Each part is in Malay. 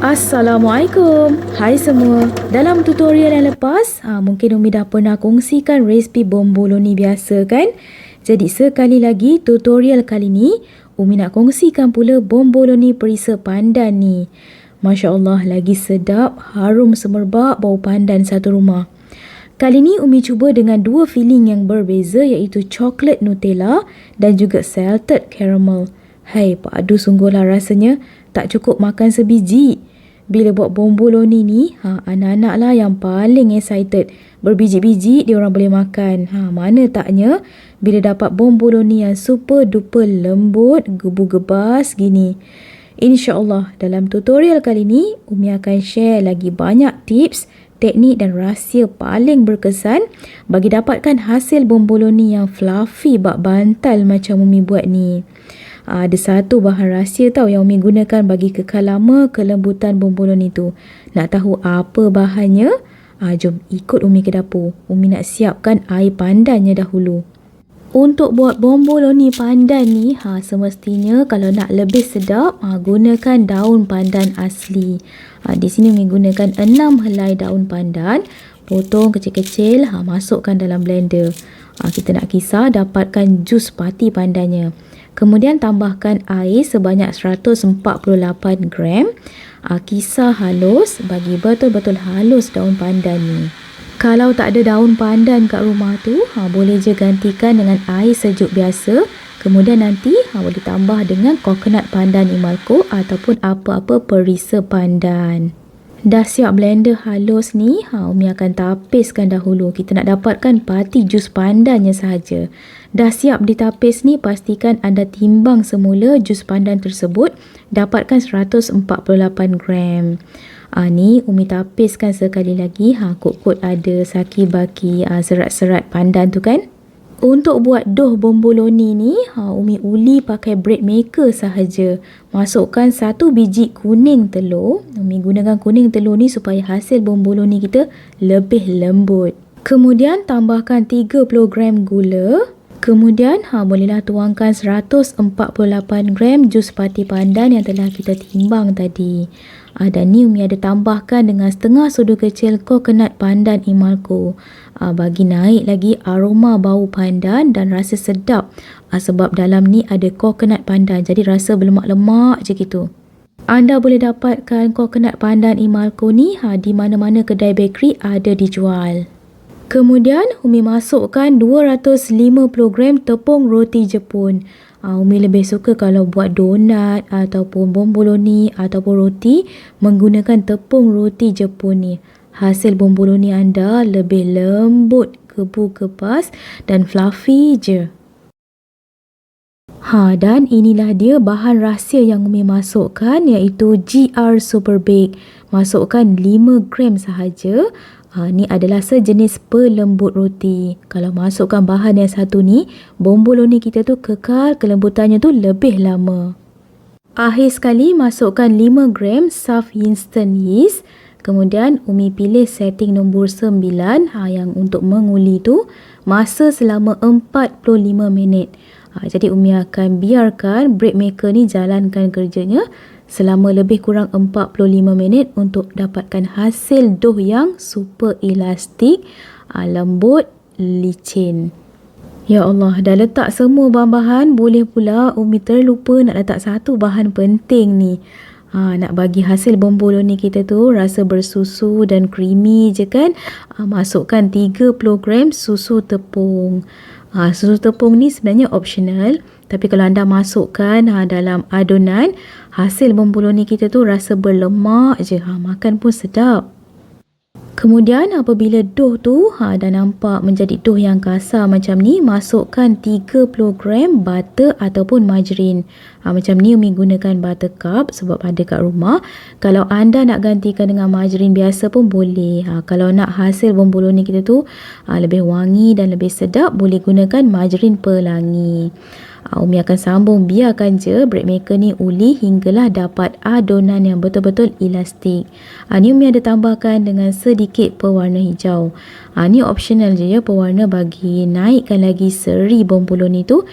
Assalamualaikum. Hai semua. Dalam tutorial yang lepas, mungkin Umi dah pernah kongsikan resipi bomboloni biasa kan? Jadi sekali lagi tutorial kali ni, Umi nak kongsikan pula bomboloni perisa pandan ni. Masya Allah, lagi sedap, harum semerbak bau pandan satu rumah. Kali ni Umi cuba dengan dua filling yang berbeza iaitu coklat Nutella dan juga salted caramel. Hai, padu sungguhlah rasanya. Tak cukup makan sebiji. Bila buat bomboloni ni, anak-anak lah yang paling excited. Berbiji-biji dia orang boleh makan. Mana taknya bila dapat bomboloni yang super duper lembut, gebu-gebas gini. InsyaAllah dalam tutorial kali ni, Umi akan share lagi banyak tips, teknik dan rahsia paling berkesan bagi dapatkan hasil bomboloni yang fluffy bak bantal macam Umi buat ni. Ada satu bahan rahsia tau yang Umi gunakan bagi kekal lama kelembutan bomboloni tu. Nak tahu apa bahannya? Jom ikut Umi ke dapur. Umi nak siapkan air pandannya dahulu. Untuk buat bomboloni pandan ni, semestinya kalau nak lebih sedap, gunakan daun pandan asli. Di sini Umi gunakan 6 helai daun pandan, potong kecil-kecil, masukkan dalam blender. Kita nak kisar dapatkan jus pati pandannya. Kemudian tambahkan air sebanyak 148 gram. Kisar halus, bagi betul-betul halus daun pandan ni. Kalau tak ada daun pandan kat rumah tu, boleh je gantikan dengan air sejuk biasa. Kemudian nanti boleh tambah dengan coconut pandan Imalco ataupun apa-apa perisa pandan. Dah siap blender halus ni, Umi akan tapiskan dahulu. Kita nak dapatkan pati jus pandannya sahaja. Dah siap ditapis ni, pastikan anda timbang semula jus pandan tersebut. Dapatkan 148 gram. Ni Umi tapiskan sekali lagi. Kot-kot ada saki-baki serat-serat pandan tu kan. Untuk buat dough bomboloni ni, Umi uli pakai bread maker sahaja. Masukkan 1 biji kuning telur. Umi gunakan kuning telur ni supaya hasil bomboloni kita lebih lembut. Kemudian tambahkan 30 gram gula. Kemudian bolehlah tuangkan 148 gram jus pati pandan yang telah kita timbang tadi. Dan ni Umi ada tambahkan dengan setengah sudu kecil coconut pandan Imalco. Bagi naik lagi aroma bau pandan dan rasa sedap. Sebab dalam ni ada coconut pandan, jadi rasa berlemak-lemak je gitu. Anda boleh dapatkan coconut pandan Imalco ni di mana-mana kedai bakery ada dijual. Kemudian Umi masukkan 250 gram tepung roti Jepun. Umi lebih suka kalau buat donat ataupun bomboloni ataupun roti menggunakan tepung roti Jepun ni. Hasil bomboloni anda lebih lembut, gebu-gebas dan fluffy je. Dan inilah dia bahan rahsia yang Umi masukkan iaitu GR Super Bake. Masukkan 5 gram sahaja. Ni adalah sejenis pelembut roti. Kalau masukkan bahan yang satu ni, bomboloni kita tu kekal kelembutannya tu lebih lama. Akhir sekali masukkan 5 gram soft instant yeast. Kemudian Umi pilih setting nombor 9 yang untuk menguli tu masa selama 45 minit. Jadi Umi akan biarkan bread maker ni jalankan kerjanya selama lebih kurang 45 minit untuk dapatkan hasil dough yang super elastik, lembut, licin. Ya Allah, dah letak semua bahan-bahan, boleh pula Umi terlupa nak letak satu bahan penting ni. Nak bagi hasil bomboloni kita tu rasa bersusu dan creamy je kan. Masukkan 30 gram susu tepung. Susu tepung ni sebenarnya optional. Tapi kalau anda masukkan dalam adunan, hasil bomboloni kita tu rasa berlemak je. Makan pun sedap. Kemudian apabila dough tu dah nampak menjadi dough yang kasar macam ni, masukkan 30 gram butter ataupun margarin. Macam ni Umi gunakan buttercup sebab ada kat rumah. Kalau anda nak gantikan dengan margarin biasa pun boleh. Kalau nak hasil bomboloni kita tu lebih wangi dan lebih sedap, boleh gunakan margarin pelangi. Umi akan sambung, biarkan je bread maker ni uli hinggalah dapat adunan yang betul-betul elastik. Ni Umi ada tambahkan dengan sedikit pewarna hijau. Ni optional je ya, pewarna bagi naikkan lagi seri bomboloni tu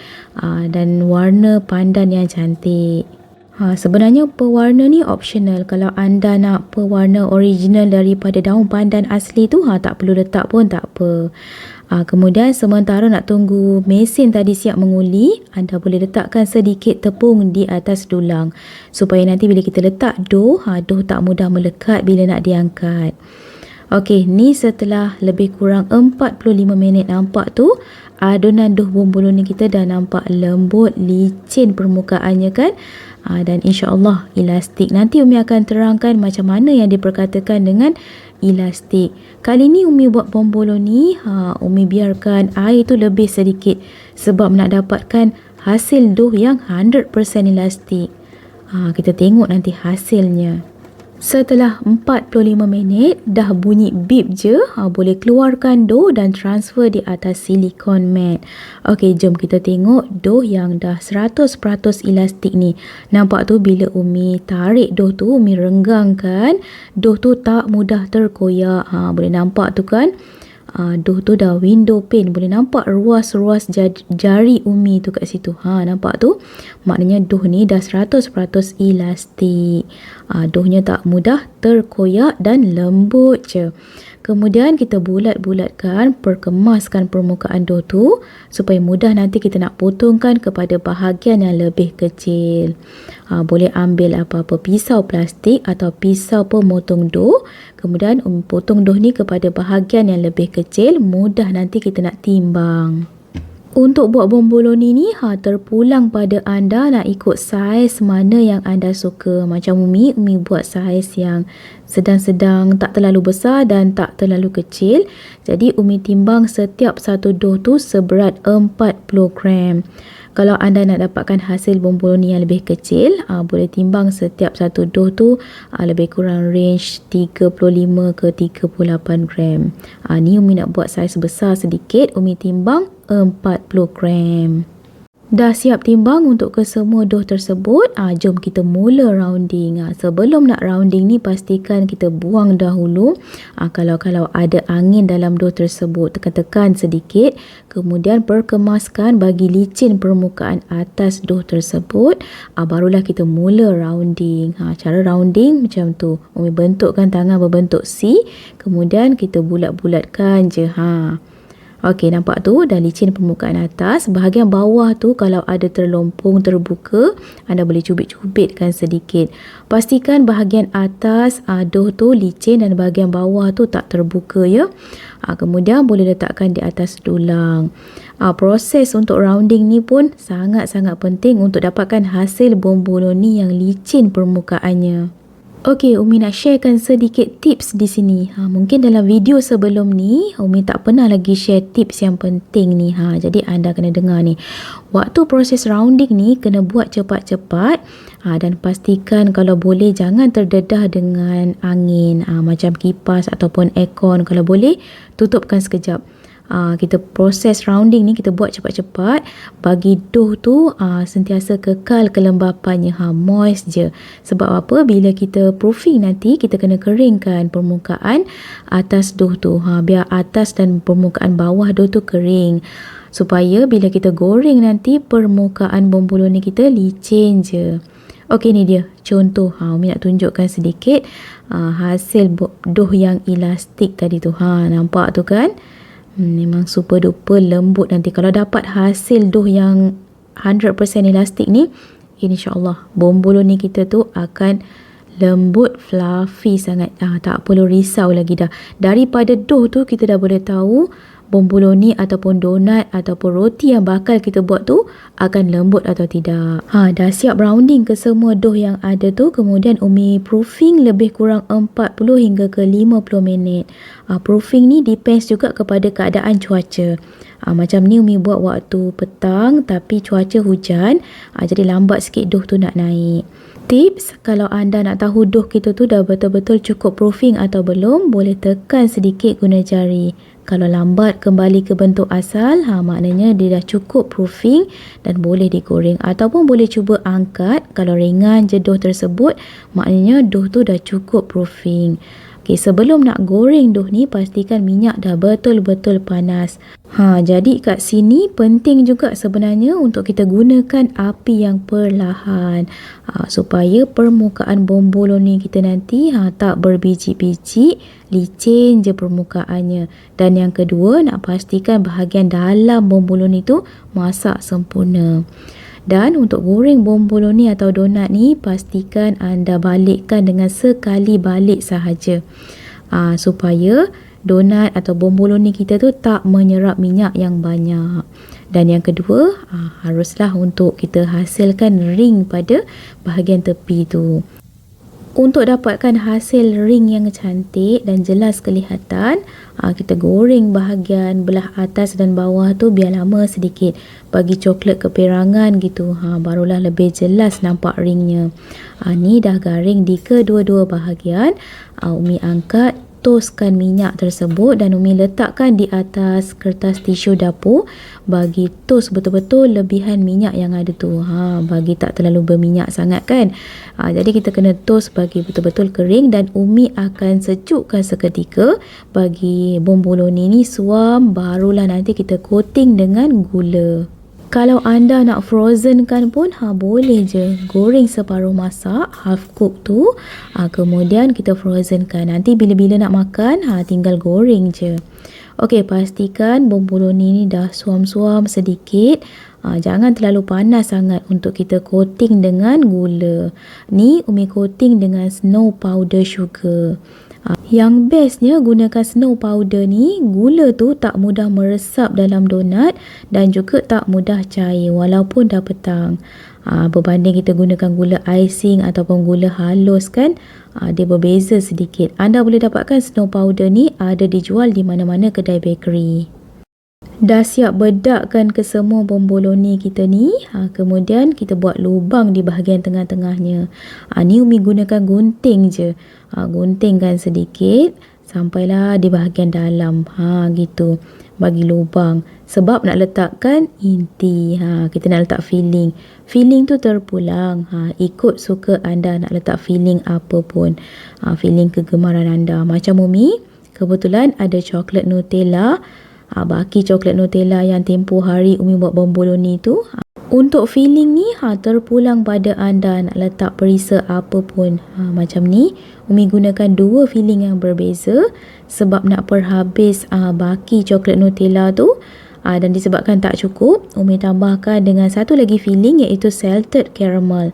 dan warna pandan yang cantik. Sebenarnya pewarna ni optional. Kalau anda nak pewarna original daripada daun pandan asli tu, tak perlu letak pun tak apa. Kemudian sementara nak tunggu mesin tadi siap menguli, anda boleh letakkan sedikit tepung di atas dulang. Supaya nanti bila kita letak dough, dough tak mudah melekat bila nak diangkat. Okey, ni setelah lebih kurang 45 minit, nampak tu adunan dough bomboloni kita dah nampak lembut, licin permukaannya kan. Dan insya-Allah elastik. Nanti Umi akan terangkan macam mana yang diperkatakan dengan elastik. Kali ni Umi buat bomboloni, Umi biarkan air tu lebih sedikit sebab nak dapatkan hasil dough yang 100% elastik. Kita tengok nanti hasilnya. Setelah 45 minit dah bunyi beep je, boleh keluarkan dough dan transfer di atas silikon mat. Okey, jom kita tengok dough yang dah 100% elastik ni. Nampak tu bila Umi tarik dough tu, Umi renggangkan, dough tu tak mudah terkoyak. Boleh nampak tu kan. Dough tu dah window pane, boleh nampak ruas-ruas jari Umi tu kat situ. Nampak tu? Maknanya dough ni dah 100% elastik. Doughnya tak mudah terkoyak dan lembut je. Kemudian kita bulat-bulatkan, perkemaskan permukaan dough tu supaya mudah nanti kita nak potongkan kepada bahagian yang lebih kecil. Boleh ambil apa-apa pisau plastik atau pisau pemotong dough. Kemudian potong dough ni kepada bahagian yang lebih kecil, mudah nanti kita nak timbang. Untuk buat bomboloni ni, terpulang pada anda nak ikut saiz mana yang anda suka. Macam Umi buat saiz yang sedang-sedang, tak terlalu besar dan tak terlalu kecil. Jadi Umi timbang setiap satu dough tu seberat 40 gram. Kalau anda nak dapatkan hasil bomboloni yang lebih kecil, boleh timbang setiap satu dough tu lebih kurang range 35 ke 38 gram. Ni Umi nak buat saiz besar sedikit, Umi timbang 40 gram. Dah siap timbang untuk kesemua dough tersebut, jom kita mula rounding. Sebelum nak rounding ni, pastikan kita buang dahulu kalau ada angin dalam dough tersebut. Tekan-tekan sedikit, kemudian perkemaskan bagi licin permukaan atas dough tersebut. Barulah kita mula rounding. Cara rounding macam tu. Umi bentukkan tangan berbentuk C, kemudian kita bulat-bulatkan je. Okey, nampak tu dah licin permukaan atas. Bahagian bawah tu kalau ada terlompong terbuka, anda boleh cubit-cubitkan sedikit. Pastikan bahagian atas dough tu licin dan bahagian bawah tu tak terbuka ya. Kemudian boleh letakkan di atas dulang. Proses untuk rounding ni pun sangat-sangat penting untuk dapatkan hasil bomboloni yang licin permukaannya. Okey, Umi nak sharekan sedikit tips di sini. Mungkin dalam video sebelum ni, Umi tak pernah lagi share tips yang penting ni. Jadi anda kena dengar ni. Waktu proses rounding ni, kena buat cepat-cepat. Dan pastikan kalau boleh jangan terdedah dengan angin. Macam kipas ataupun aircon. Kalau boleh, tutupkan sekejap. Kita proses rounding ni kita buat cepat-cepat bagi dough tu sentiasa kekal kelembapannya, moist je. Sebab apa? Bila kita proofing nanti kita kena keringkan permukaan atas dough tu, biar atas dan permukaan bawah dough tu kering, supaya bila kita goreng nanti permukaan bomboloni kita licin je. Okey, ni dia contoh. Umi nak tunjukkan sedikit hasil dough yang elastik tadi tu. Nampak tu kan? Memang super duper lembut nanti. Kalau dapat hasil dough yang 100% elastik ni, insya-Allah bomboloni kita tu akan lembut, fluffy sangat. Tak perlu risau lagi dah. Daripada dough tu kita dah boleh tahu bomboloni ataupun donat ataupun roti yang bakal kita buat tu akan lembut atau tidak. Dah siap rounding ke semua dough yang ada tu. Kemudian Umi proofing lebih kurang 40 hingga ke 50 minit. Proofing ni depends juga kepada keadaan cuaca. Macam ni Umi buat waktu petang tapi cuaca hujan, jadi lambat sikit dough tu nak naik. Tips, kalau anda nak tahu dough kita tu dah betul-betul cukup proofing atau belum, boleh tekan sedikit guna jari. Kalau lambat kembali ke bentuk asal, maknanya dia dah cukup proofing dan boleh digoreng. Ataupun boleh cuba angkat, kalau ringan je dough tersebut, maknanya dough tu dah cukup proofing. Okey, sebelum nak goreng tu ni, pastikan minyak dah betul-betul panas. Jadi kat sini penting juga sebenarnya untuk kita gunakan api yang perlahan, supaya permukaan bomboloni kita nanti tak berbiji-biji, licin je permukaannya. Dan yang kedua, nak pastikan bahagian dalam bomboloni tu masak sempurna. Dan untuk goreng bomboloni atau donat ni, pastikan anda balikkan dengan sekali balik sahaja, supaya donat atau bomboloni kita tu tak menyerap minyak yang banyak. Dan yang kedua, haruslah untuk kita hasilkan ring pada bahagian tepi tu. Untuk dapatkan hasil ring yang cantik dan jelas kelihatan, kita goreng bahagian belah atas dan bawah tu biar lama sedikit. Bagi coklat keperangan gitu, barulah lebih jelas nampak ringnya. Ni dah garing di kedua-dua bahagian. Umi angkat, toskan minyak tersebut dan Umi letakkan di atas kertas tisu dapur bagi tos betul-betul lebihan minyak yang ada tu, bagi tak terlalu berminyak sangat kan. Jadi kita kena tos bagi betul-betul kering dan Umi akan sejukkan seketika bagi bomboloni ni suam, barulah nanti kita coating dengan gula. Kalau anda nak frozen kan pun boleh je, goreng separuh masak, half cook tu, kemudian kita frozen kan. Nanti bila-bila nak makan, tinggal goreng je. Okey, pastikan bomboloni ni dah suam-suam sedikit. Jangan terlalu panas sangat untuk kita coating dengan gula. Ni Umi coating dengan snow powder sugar. Yang bestnya gunakan snow powder ni, gula tu tak mudah meresap dalam donat dan juga tak mudah cair walaupun dah petang. Berbanding kita gunakan gula icing ataupun gula halus kan, dia berbeza sedikit. Anda boleh dapatkan snow powder ni ada dijual di mana-mana kedai bakery. Dah siap bedakkan ke semua bomboloni kita ni, kemudian kita buat lubang di bahagian tengah-tengahnya. Ni Umi gunakan gunting je, guntingkan sedikit sampailah di bahagian dalam, gitu, bagi lubang. Sebab nak letakkan inti, kita nak letak filling. Filling tu terpulang, ikut suka anda nak letak filling apa pun, filling kegemaran anda. Macam Umi, kebetulan ada coklat Nutella, baki coklat Nutella yang tempoh hari Umi buat bomboloni tu. Untuk filling ni, terpulang pada anda nak letak perisa apa pun. Macam ni, Umi gunakan dua filling yang berbeza sebab nak perhabis baki coklat Nutella tu. Dan disebabkan tak cukup, Umi tambahkan dengan satu lagi filling iaitu salted caramel.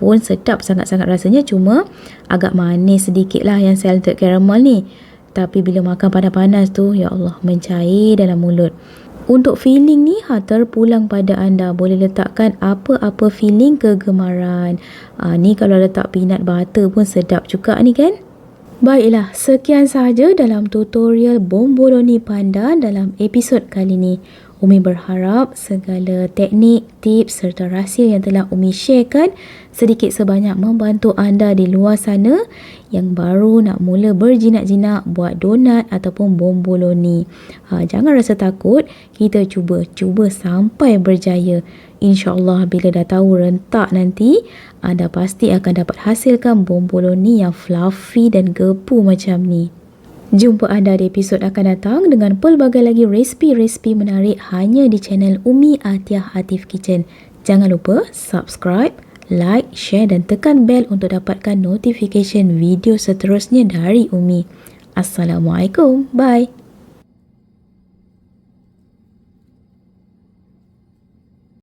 Pun sedap sangat-sangat rasanya, cuma agak manis sedikit lah yang salted caramel ni. Tapi bila makan panas-panas tu, ya Allah, mencair dalam mulut. Untuk filling ni, terpulang pada anda. Boleh letakkan apa-apa filling kegemaran. Ni kalau letak peanut butter pun sedap juga ni kan. Baiklah, sekian sahaja dalam tutorial bomboloni panda dalam episod kali ni. Umi berharap segala teknik, tips serta rahsia yang telah Umi sharekan sedikit sebanyak membantu anda di luar sana yang baru nak mula berjinak-jinak buat donat ataupun bomboloni. Jangan rasa takut, kita cuba sampai berjaya. InsyaAllah bila dah tahu rentak nanti, anda pasti akan dapat hasilkan bomboloni yang fluffy dan gepu macam ni. Jumpa anda di episod akan datang dengan pelbagai lagi resipi-resipi menarik hanya di channel Umi Athiah Atif Kitchen. Jangan lupa subscribe, like, share dan tekan bel untuk dapatkan notification video seterusnya dari Umi. Assalamualaikum. Bye.